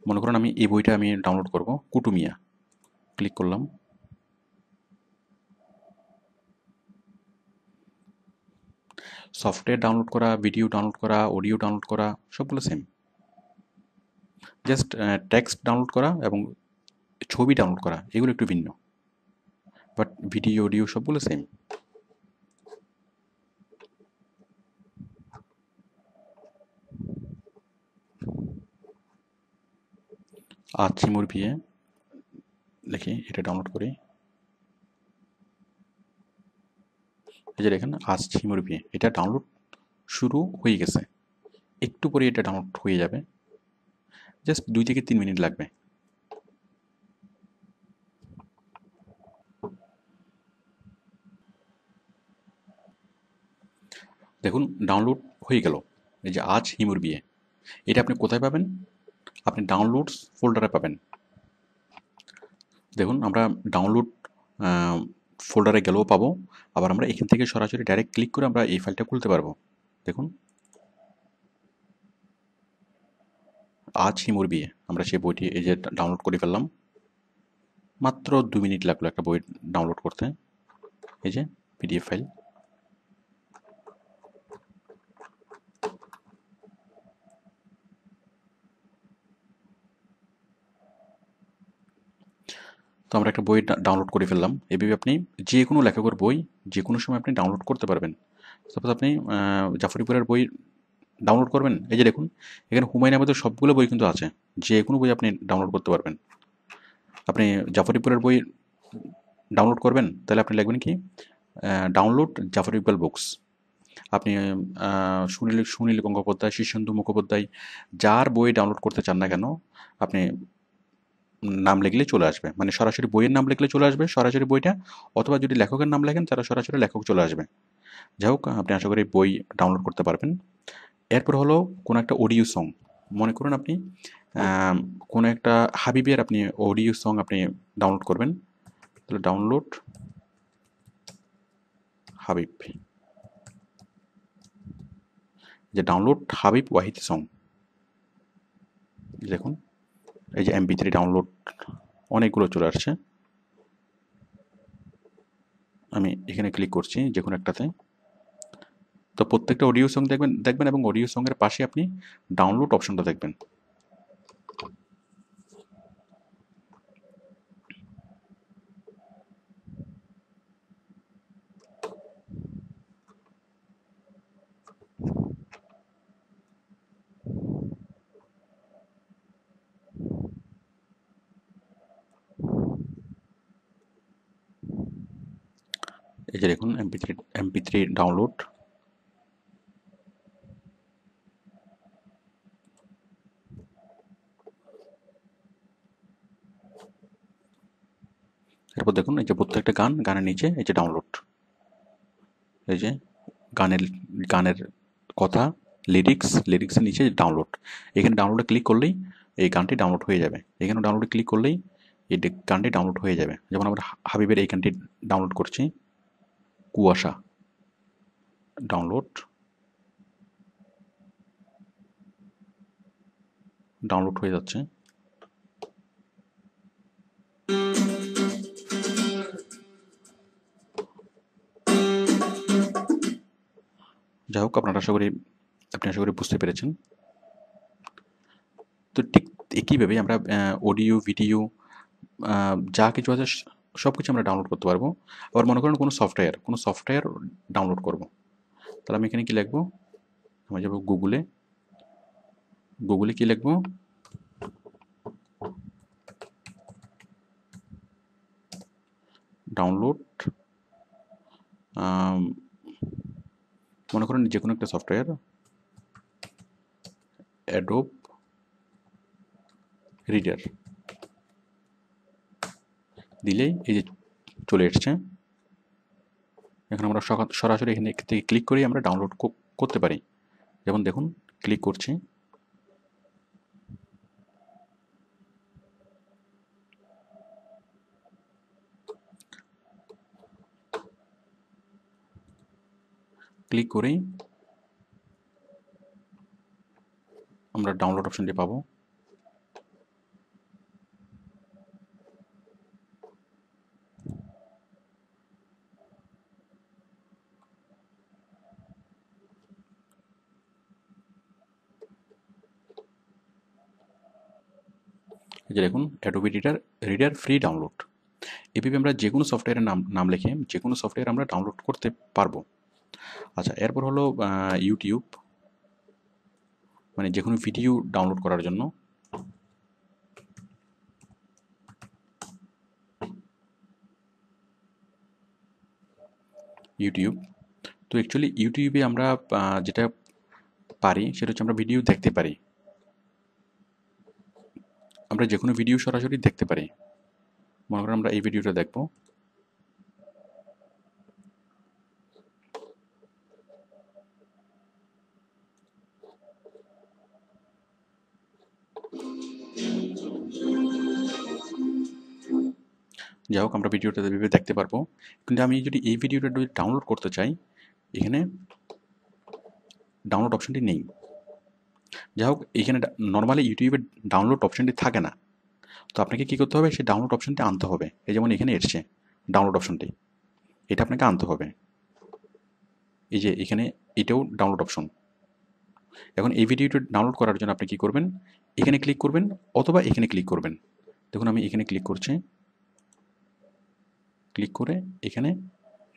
মনে করুন আমি এই বইটা আমি ডাউনলোড করব, কুটুমিয়া, ক্লিক করলাম। সফটওয়্যার ডাউনলোড করা, ভিডিও ডাউনলোড করা, অডিও ডাউনলোড করা সবগুলো সেম, জাস্ট টেক্সট ডাউনলোড করা এবং ছবি ডাউনলোড করা এগুলো একটু ভিন্ন, বাট ভিডিও অডিও সবগুলো সেম। চিমুর বিয়ে দেখি এটা ডাউনলোড করি। এই যে দেখেন চিমুর বিয়ে, এটা ডাউনলোড শুরু হয়ে গেছে, একটু পরে এটা ডাউনলোড হয়ে যাবে, জাস্ট 2 থেকে 3 মিনিট লাগবে। দেখুন ডাউনলোড হয়ে গেল। এই যে আজ হিমুর বিয়ে, এটা আপনি কোথায় পাবেন? আপনি ডাউনলোডস ফোল্ডারে পাবেন। দেখুন আমরা ডাউনলোড ফোল্ডারে গেলেও পাবো, আবার আমরা এখান থেকে সরাসরি ডাইরেক্ট ক্লিক করে আমরা এই ফাইলটা খুলতে পারবো। দেখুন আজ হিমুর বিয়ে, আমরা সেই বইটি এই যে ডাউনলোড করে ফেললাম। মাত্র 2 মিনিট লাগলো একটা বই ডাউনলোড করতে। এই যে পিডিএফ ফাইল। তো আমরা একটা বই ডাউনলোড করে ফেললাম। এভাবে আপনি যে কোনো লেখকের বই যে কোনো সময় আপনি ডাউনলোড করতে পারবেন। সাপোজ আপনি জাফর ইকবালের বই ডাউনলোড করবেন, এই যে দেখুন এখানে হুমায়ুন আহমেদের সবগুলো বই কিন্তু আছে, যে কোনো বই আপনি ডাউনলোড করতে পারবেন। আপনি জাফর ইকবালের বই ডাউনলোড করবেন, তাহলে আপনি লিখবেন কি ডাউনলোড জাফর ইকবাল বুকস। আপনি সুনীল সুনীল গঙ্গোপাধ্যায়, শীর্ষেন্দু মুখোপাধ্যায়, যার বই ডাউনলোড করতে চান না কেন, আপনি নাম লিখলে চলে আসবে, মানে সরাসরি বইয়ের নাম লিখলে চলে আসবে সরাসরি বইটা, অথবা যদি লেখকের নাম লেখেন তাহলে সরাসরি লেখক চলে আসবে। যাই হোক, আপনি আশা করি বই ডাউনলোড করতে পারবেন। এরপর হলো কোনো একটা অডিও সং, মনে করুন আপনি কোনো একটা হাবিবের আপনি অডিও সং আপনি ডাউনলোড করবেন, তাহলে ডাউনলোড হাবিব, যে ডাউনলোড হাবিব ওয়াহিদ সং। দেখুন এই যে MP3 ডাউনলোড অনেকগুলো চলে আসছে। আমি এখানে ক্লিক করছি যে কোনো একটাতে। তো প্রত্যেকটা অডিও সং দেখবেন এবং অডিও সঙ্গের পাশে আপনি ডাউনলোড অপশনটা দেখবেন। এই যে দেখুন MP3 ডাউনলোড। এরপর দেখুন এই যে প্রত্যেকটা গানের নিচে এই যে ডাউনলোড, এই যে গানের গানের কথা, লিরিক্সের নিচে ডাউনলোড। এখানে ডাউনলোডে ক্লিক করলেই এই গানটি ডাউনলোড হয়ে যাবে। এখানে ডাউনলোডে ক্লিক করলেই এই গানটি ডাউনলোড হয়ে যাবে। যেমন আমরা হাবিবের এই গানটি ডাউনলোড করছি, কুয়াশা, ডাউনলোড ডাউনলোড হয়ে যাচ্ছে। যাই হোক, আপনি আশা করি বুঝতে পেরেছেন। তো ঠিক একইভাবে আমরা অডিও ভিডিও যা কিছু আছে সব কিছু আমরা ডাউনলোড করতে পারবো। আবার মনে করেন কোনো সফটওয়্যার ডাউনলোড করব, তাহলে আমি এখানে কি লিখবো? আমি যাবো গুগলে কি লিখবো? ডাউনলোড, মনে করেন যে কোনো একটা সফটওয়্যার, অ্যাডোব রিডার দিলেই এই যে চলে এসছে। এখন আমরা সরাসরি এখানে থেকে ক্লিক করেই আমরা ডাউনলোড করতে পারি। যেমন দেখুন ক্লিক করছি, ক্লিক করেই আমরা ডাউনলোড অপশনটি পাবো। এই যে দেখুন অ্যাডোবি রিডার ফ্রি ডাউনলোড। এভাবে আমরা যে কোনো সফটওয়্যারের নাম লিখে যে কোনো সফটওয়্যার আমরা ডাউনলোড করতে পারবো। আচ্ছা, এরপর হলো ইউটিউব, মানে যে কোনো ভিডিও ডাউনলোড করার জন্য। ইউটিউব, তো অ্যাকচুয়ালি ইউটিউবে আমরা যেটা পারি সেটা হচ্ছে আমরা ভিডিও দেখতে পারি। আমরা যে কোনো ভিডিও সরাসরি দেখতে পারি। মনে করেন আমরা এই ভিডিওটা দেখব, যাই হোক আমরা ভিডিওটা এভাবে দেখতে পারবো, কিন্তু আমি যদি এই ভিডিওটা যদি ডাউনলোড করতে চাই, এখানে ডাউনলোড অপশনটি নেই। যাই হোক এখানে নর্মালি ইউটিউবের ডাউনলোড অপশনটি থাকে না, তো আপনাকে কী করতে হবে, সেই ডাউনলোড অপশনটি আনতে হবে। এই যেমন এখানে এসছে ডাউনলোড অপশনটি, এটা আপনাকে আনতে হবে। এই যে এখানে এটাও ডাউনলোড অপশন। এখন এই ভিডিওটি ডাউনলোড করার জন্য আপনি কী করবেন, এখানে ক্লিক করবেন অথবা এখানে ক্লিক করবেন। দেখুন আমি এখানে ক্লিক করছি, ক্লিক করে এখানে,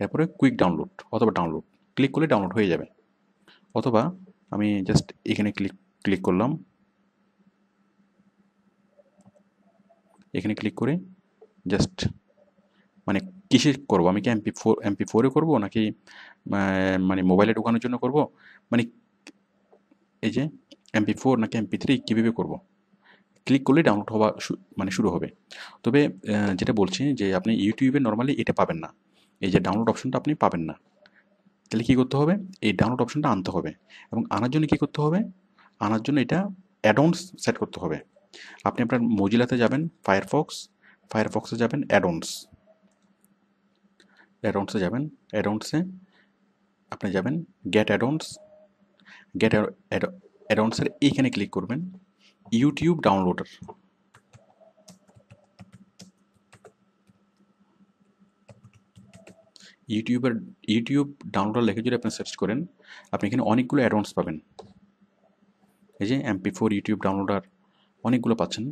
এরপরে কুইক ডাউনলোড অথবা ডাউনলোড ক্লিক করলে ডাউনলোড হয়ে যাবে। অথবা আমি জাস্ট এখানে ক্লিক করলাম, এখানে ক্লিক করে জাস্ট মানে কিসে করবো, আমি কি এমপি ফোরে করবো নাকি মানে মোবাইলে ঢোকানোর জন্য করব, মানে এই যে এমপি4 নাকি এমপি3 কীভাবে করব, ক্লিক করলে ডাউনলোড হওয়া মানে শুরু হবে। তবে যেটা বলছি যে আপনি ইউটিউবে নর্মালি এটা পাবেন না, এই যে ডাউনলোড অপশনটা আপনি পাবেন না। তাহলে কী করতে হবে, এই ডাউনলোড অপশনটা আনতে হবে, এবং আনার জন্য কী করতে হবে, আনার জন্য এটা অ্যাডঅনস সেট করতে হবে। আপনি আপনার মজিলাতে যাবেন, ফায়ারফক্সে যাবেন, অ্যাডঅনসে যাবেন, অ্যাডঅনসে আপনি যাবেন গেট অ্যাডঅনসের এইখানে ক্লিক করবেন, ইউটিউব ডাউনলোডার। ইউটিউব ডাউনলোডার লিখে যদি আপনি সার্চ করেন, আপনি এখানে অনেকগুলো অ্যাডঅনস পাবেন। এই যে এমপি4 ইউটিউব ডাউনলোডার অনেকগুলো পাচ্ছেন।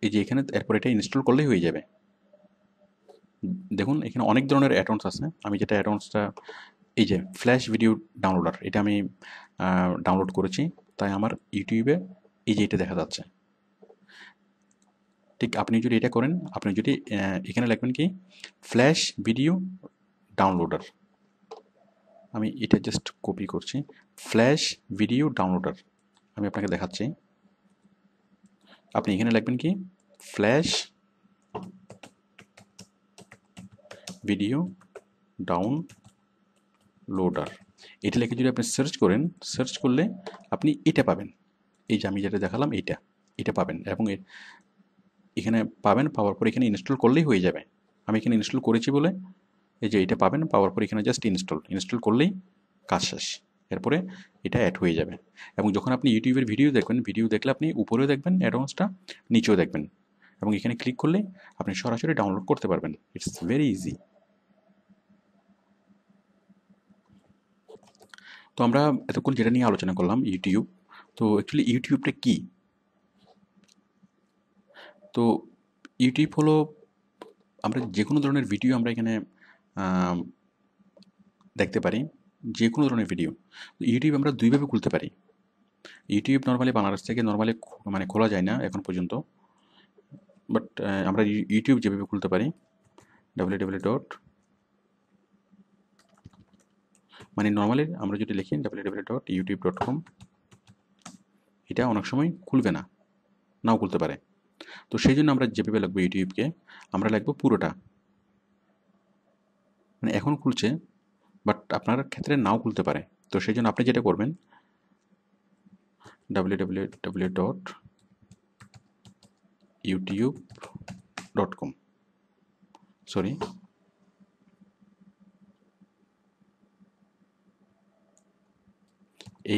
এই যে এখানে এরপর এটা ইনস্টল করলেই হয়ে যাবে। দেখুন এখানে অনেক ধরনের অ্যাডঅনস আছে। আমি যেটা অ্যাডঅনসটা, এই যে ফ্ল্যাশ ভিডিও ডাউনলোডার, এটা আমি ডাউনলোড করেছি, তাই আমার ইউটিউবে এই যে এটা দেখা যাচ্ছে। ঠিক আপনি যদি এটা করেন, আপনি যদি এখানে লিখবেন কি ফ্ল্যাশ ভিডিও ডাউনলোডার, আমি এটা জাস্ট কপি করছি, ফ্ল্যাশ ভিডিও ডাউনলোডার আমি আপনাকে দেখাচ্ছি। আপনি এখানে লিখবেন কি ফ্ল্যাশ ভিডিও ডাউনলোডার, এটা লিখে যদি আপনি সার্চ করেন, সার্চ করলে আপনি এটা পাবেন। এই যে আমি যেটা দেখালাম এটা পাবেন, এবং এখানে পাবেন, পাওয়ার পর এখানে ইনস্টল করলেই হয়ে যাবে। আমি এখানে ইনস্টল করেছি বলে এই যে এটা পাবেন, পাওয়ার পর এখানে জাস্ট ইনস্টল করলেই কাজ শেষ। এরপরে এটা অ্যাড হয়ে যাবে, এবং যখন আপনি ইউটিউবের ভিডিও দেখবেন, ভিডিও দেখলে আপনি উপরেও দেখবেন অ্যাডভান্সটা, নিচেও দেখবেন, এবং এখানে ক্লিক করলে আপনি সরাসরি ডাউনলোড করতে পারবেন। It's very easy. তো আমরা এতক্ষণ যেটা নিয়ে আলোচনা করলাম ইউটিউব, তো অ্যাকচুয়ালি ইউটিউবটা কী? তো ইউটিউব হলো, আমরা যে কোনো ধরনের ভিডিও আমরা এখানে দেখতে পারি, যে কোনো ধরনের ভিডিও। ইউটিউব আমরা দুইভাবে খুলতে পারি। ইউটিউব নর্মালি বাংলাদেশ থেকে নর্মালি মানে খোলা যায় না এখন পর্যন্ত, বাট আমরা ইউটিউব যেভাবে খুলতে পারি, www. মানে নর্মালি আমরা যদি লিখি www.youtube.com, এটা অনেক সময় খুলবে না, নাও খুলতে পারে। তো সেই জন্য আমরা যেভাবে লিখবো ইউটিউবকে, আমরা লিখবো পুরোটা, মানে এখন খুলছে বাট আপনার ক্ষেত্রে নাও খুলতে পারে। তো সেই জন্য আপনি যেটা করবেন www.youtube.com, সরি,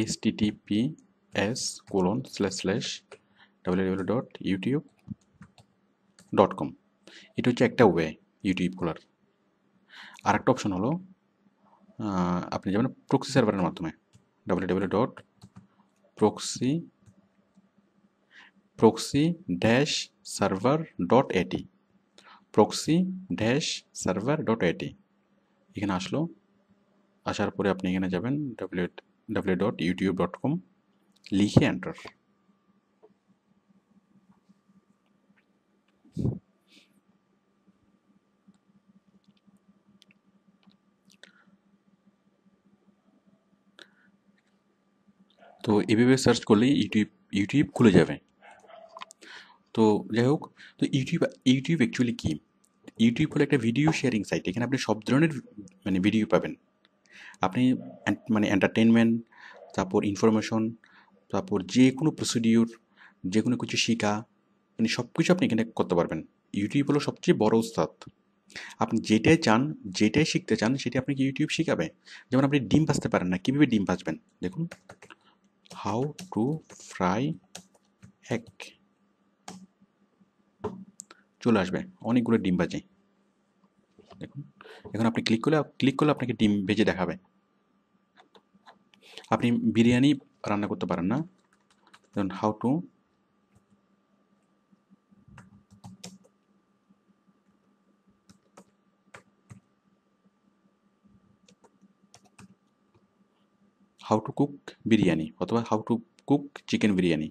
https://www.youtube.com, এটা হচ্ছে একটা ওয়ে ইউটিউব খোলার। আর একটা অপশন হলো আপনি যাবেন প্রক্সি সার্ভারের মাধ্যমে, www.proxy-server.at, proxy-server.at, এখানে আসার পরে আপনি এখানে যাবেন www.youtube.com, লিখে এন্টার। তো এভাবে সার্চ করলেই ইউটিউব খুলে যাবে। তো যাই হোক, তো ইউটিউব অ্যাকচুয়ালি কী? ইউটিউব হলো একটা ভিডিও শেয়ারিং সাইট। এখানে আপনি সব ধরনের মানে ভিডিও পাবেন। আপনি মানে এন্টারটেনমেন্ট, তারপর ইনফরমেশন, তারপর যে কোনো প্রসিডিউর, যে কোনো কিছু শেখা, মানে সব কিছু আপনি এখানে করতে পারবেন। ইউটিউব হলো সবচেয়ে বড় উস্তাদ। আপনি যেটাই চান, যেটাই শিখতে চান সেটা আপনাকে ইউটিউব শিখাবে। যেমন আপনি ডিম ভাজতে পারেন না, কীভাবে ডিম ভাজবেন দেখুন, হাউ টু ফ্রাই এগ, চলে আসবে অনেকগুলো ডিম ভাজি। দেখুন এখন আপনি ক্লিক করলে আপনাকে ডিম ভেজে দেখাবে। আপনি বিরিয়ানি রান্না করতে পারেন না, দেখুন হাউ টু কুক বিরিয়ানি অথবা how to cook chicken biryani.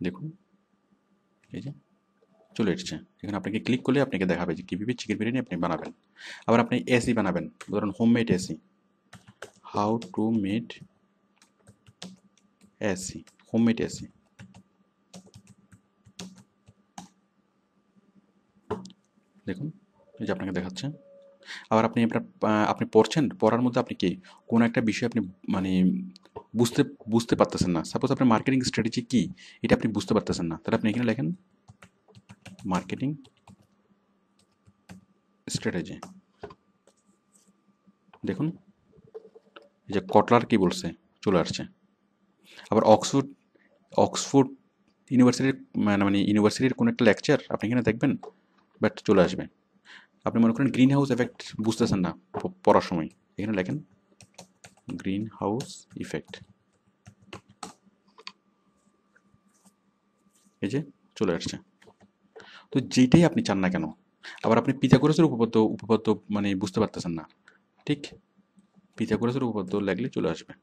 দেখুন এই যে চলে এসছে, এখানে আপনাকে ক্লিক করলে আপনাকে দেখাবে যে কীভাবে চিকেন বিরিয়ানি আপনি বানাবেন। আবার আপনি এসি বানাবেন, ধরুন homemade AC, how to made AC, homemade AC. দেখুন এই যে আপনাকে দেখাচ্ছে। আবার আপনি পড়ছেন, পড়ার মধ্যে আপনি কি কোনো একটা বিষয় আপনি মানে বুঝতে বুঝতে পারতেছেন না, সাপোজ আপনার মার্কেটিং স্ট্র্যাটেজি কি এটা আপনি বুঝতে পারতেছেন না, তাহলে আপনি এখানে লেখেন মার্কেটিং স্ট্র্যাটেজি। দেখুন এই যে কটলার কি বলছে চলে আসছে। আবার অক্সফোর্ড ইউনিভার্সিটির ইউনিভার্সিটির কোনো একটা লেকচার আপনি এখানে দেখবেন, বাট চলে আসবে। আপনি মনে করেন গ্রিন হাউস এফেক্ট বুঝতেছেন না পড়ার সময়, এখানে লেখেন গ্রিন হাউস ইফেক্ট, এই যে চলে আসছে। তো যেটাই আপনি চান না কেন, আবার আপনি পিথাগোরাসের উপপাদ্য বুঝতে পারতেছেন না, ঠিক পিথাগোরাসের উপপাদ্য লাগলে চলে আসবে।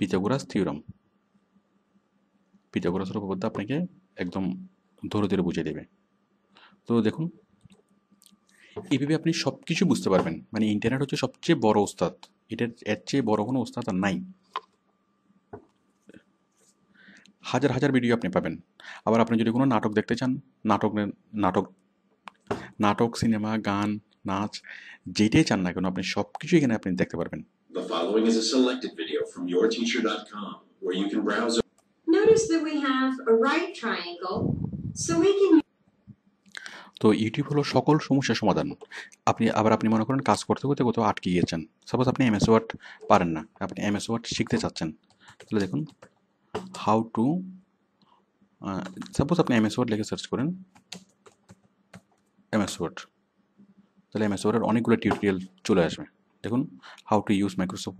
পিথাগোরাস থিওরাম, পিথাগোরাসের উপপাদ্য আপনাকে একদম ধরে ধরে বুঝিয়ে দেবে। তো দেখুন এইভাবে আপনি সব কিছু বুঝতে পারবেন। ইন্টারনেট হচ্ছে সবচেয়ে বড় ওস্তাদ, এর চেয়ে বড় কোনো ওস্তাদ আর নাই। হাজার হাজার ভিডিও আপনি পাবেন। আবার আপনি যদি কোনো নাটক দেখতে চান, নাটক নাটক সিনেমা গান নাচ যেটাই চান না কেন আপনি সব কিছু এখানে আপনি দেখতে পারবেন। The following is a selected video from yourteacher.com where you can browse. Notice that we have a right triangle, so we can. তো ইউটিউব হলো সকল সমস্যার সমাধান। আপনি মনে করেন কাজ করতে করতে কোথাও আটকে গিয়েছেন, সাপোজ আপনি এমএস ওয়ার্ড পারেন না, আপনি এমএস ওয়ার্ড শিখতে চাচ্ছেন, তাহলে দেখুন হাউ টু, সাপোজ আপনি এমএস ওয়ার্ড লিখে সার্চ করেন এমএস ওয়ার্ড, তাহলে এমএস ওয়ার্ডের অনেকগুলো টিউটোরিয়াল চলে আসবে। দেখুন how to use Microsoft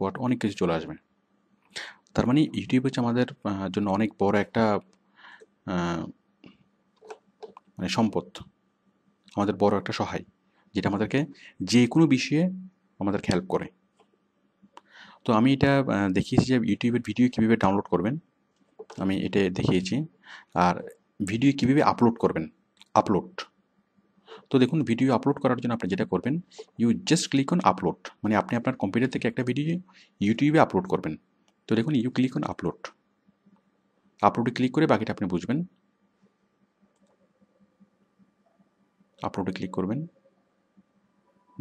Word অনেক কিছু চলে আসবে। তার মানে ইউটিউব হচ্ছে আমাদের জন্য অনেক বড় একটা সম্পদ, আমাদের বড় একটা সহায়, যেটা আমাদেরকে যে কোনো বিষয়ে আমাদেরকে হেল্প করে। তো আমি এটা দেখিয়েছি যে ইউটিউবের ভিডিও কীভাবে ডাউনলোড করবেন, আমি এটা দেখিয়েছি। আর ভিডিও কীভাবে আপলোড করবেন, তো দেখুন ভিডিও আপলোড করার জন্য আপনি যেটা করবেন, you just click on upload, আপনি আপনার কম্পিউটার থেকে একটা ভিডিও ইউটিউবে আপলোড করবেন। তো দেখুন ইউ ক্লিক অন আপলোডে ক্লিক করে বাকিটা আপনি বুঝবেন। আপলোডে ক্লিক করবেন,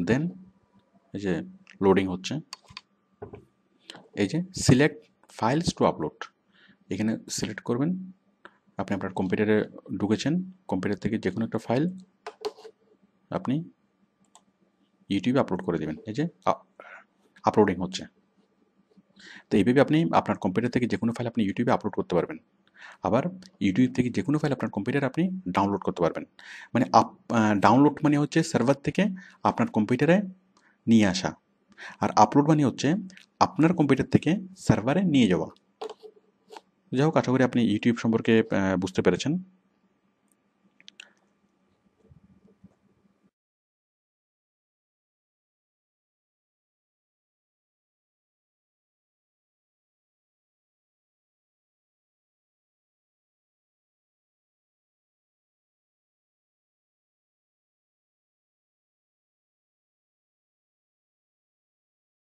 দেন এই যে লোডিং হচ্ছে, এই যে সিলেক্ট ফাইলস টু আপলোড, এখানে সিলেক্ট করবেন। আপনি আপনার কম্পিউটারে ঢুকেছেন, কম্পিউটার থেকে যে কোনো একটা ফাইল আপনি ইউটিউবে আপলোড করে দেবেন। এই যে আপলোডিং হচ্ছে। তো এইভাবে আপনি আপনার কম্পিউটার থেকে যে কোনো ফাইল আপনি ইউটিউবে আপলোড করতে পারবেন। আবার ইউটিউব থেকে যে কোনো ফাইল আপনার কম্পিউটারে আপনি ডাউনলোড করতে পারবেন। ডাউনলোড হচ্ছে সার্ভার থেকে আপনার কম্পিউটারে নিয়ে আসা, আর আপলোড হচ্ছে আপনার কম্পিউটার থেকে সার্ভারে নিয়ে যাওয়া। যাই হোক, আশা করি আপনি ইউটিউব সম্পর্কে বুঝতে পেরেছেন।